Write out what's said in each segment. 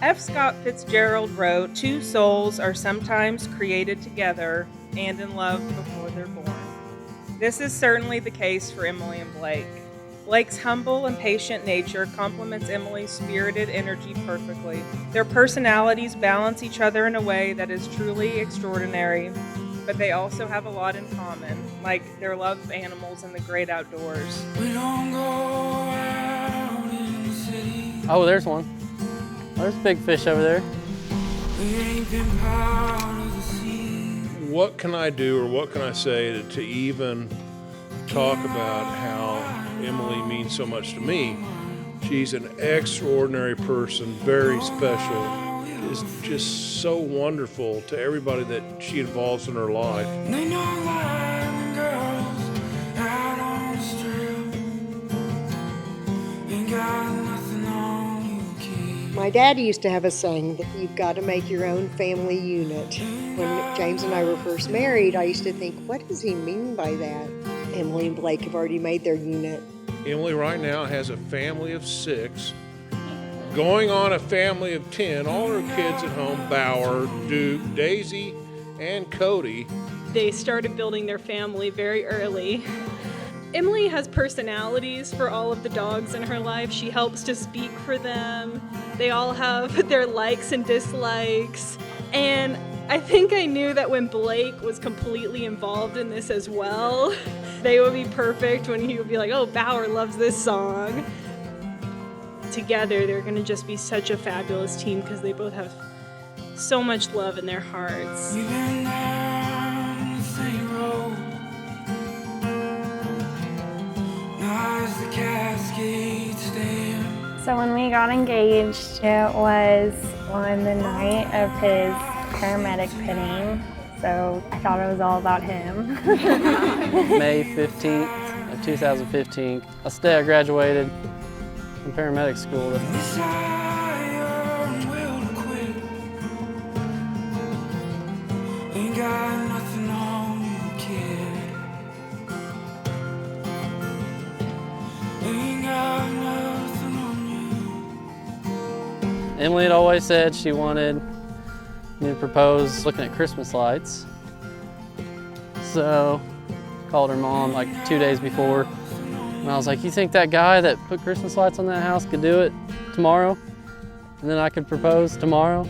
F. Scott Fitzgerald wrote, "Two souls are sometimes created together and in love before they're born." This is certainly the case for Emily and Blake. Blake's humble and patient nature complements Emily's spirited energy perfectly. Their personalities balance each other in a way that is truly extraordinary, but they also have a lot in common, like their love of animals and the great outdoors. We don't go out in the city. Oh, there's one. There's a big fish over there. We ain't been part of the scene. What can I do or what can I say to even talk about how Emily means so much to me? She's an extraordinary person, very special, is just so wonderful to everybody that she involves in her life. They know lying girls out on the strip. Ain't got nothing on you, kid. My dad used to have a saying that you've got to make your own family unit. When James and I were first married, I used to think, what does he mean by that? Emily and Blake have already made their unit. Emily right now has a family of 6, going on a family of 10, all her kids at home, Bauer, Duke, Daisy, and Cody. They started building their family very early. Emily has personalities for all of the dogs in her life. She helps to speak for them. They all have their likes and dislikes. And I think I knew that when Blake was completely involved in this as well, they would be perfect when he would be like, oh, Bauer loves this song. Together, they're gonna just be such a fabulous team because they both have so much love in their hearts. We've been down the same road. Now as the Cascades stand. So when we got engaged, it was on the night of his paramedic pinning. So I thought it was all about him. May 15th of 2015. That's the day I graduated from paramedic school. Desire and will to quit. Ain't got nothing on you, kid. Ain't got nothing on you. Emily had always said she wanted me to propose looking at Christmas lights. So called her mom like 2 days before. And I was like, you think that guy that put Christmas lights on that house could do it tomorrow? And then I could propose tomorrow?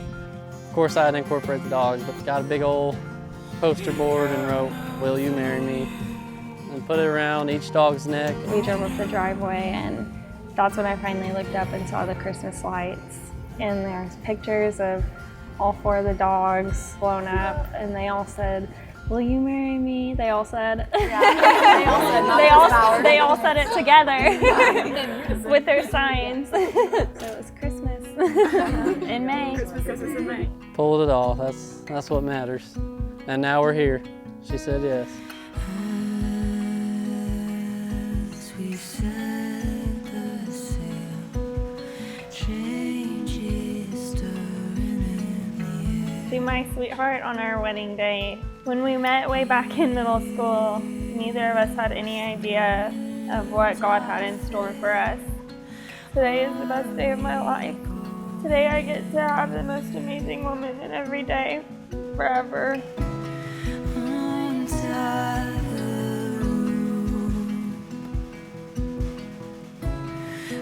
Of course I had to incorporate the dogs, but got a big old poster board and wrote, "Will you marry me?" and put it around each dog's neck. We drove up the driveway and that's when I finally looked up and saw the Christmas lights. And there's pictures of all 4 of the dogs blown up and they all said, "Will you marry me?" They all said. Yeah. they all said it together with their signs. So it was Christmas in May. Christmas in May. Pulled it off. That's what matters. And now we're here. She said yes. As we set the sail, changes stirring in the air. Be my sweetheart on our wedding day. When we met way back in middle school, neither of us had any idea of what God had in store for us. Today is the best day of my life. Today I get to have the most amazing woman in every day, forever. Inside the room,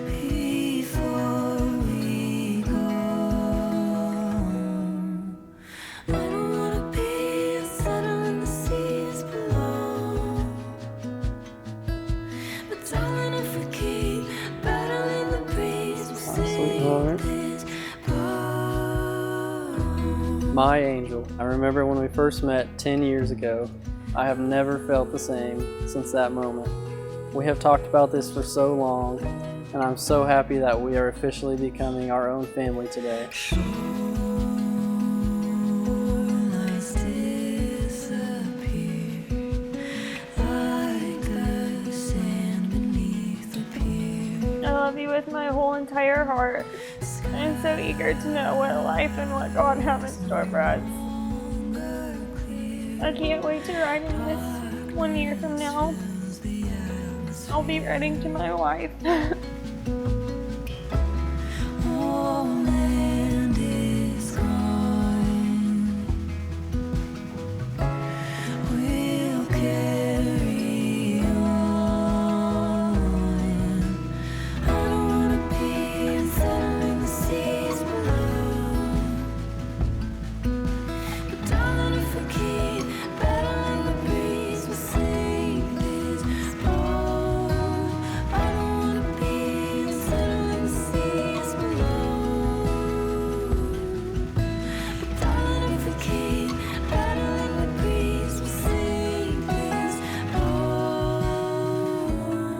before we go, I don't wanna be a settle in the seas below. But darling, if we keep battling the breeze, we'll sweetheart. save this boat. My angel. I remember when we first met 10 years ago. I have never felt the same since that moment. We have talked about this for so long, and I'm so happy that we are officially becoming our own family today. Shorelines disappear like the sand beneath the pier. I love you with my whole entire heart. I'm so eager to know what life and what God have in store for us. I can't wait to ride in this 1 year from now. I'll be writing to my wife. Oh, land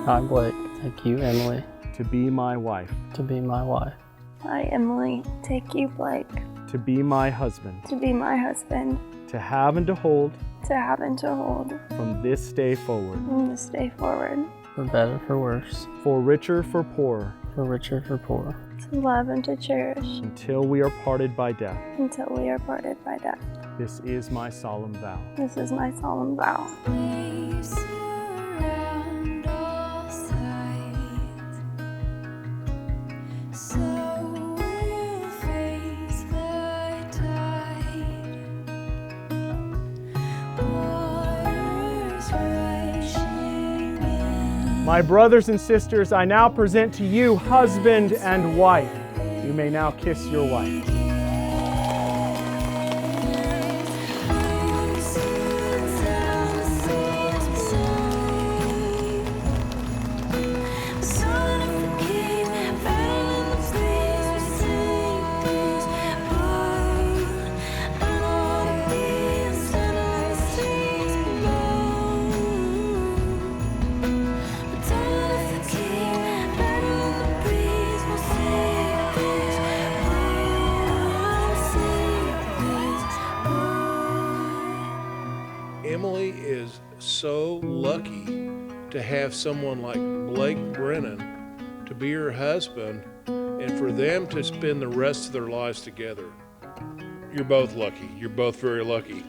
I, Blake, take you, Emily, to be my wife, to be my wife, I, Emily, take you, Blake, to be my husband, to be my husband, to have and to hold to have and to hold from this day forward, from this day forward, for better, for worse, for richer, for poorer, for richer, for poorer, to love and to cherish until we are parted by death. until we are parted by death. This is my solemn vow. This is my solemn vow. Waves around all sides, so we'll face the tide. Waters rushing in. My brothers and sisters, I now present to you husband and wife. You may now kiss your wife. Emily is so lucky to have someone like Blake Brennan to be her husband and for them to spend the rest of their lives together. You're both lucky. You're both very lucky.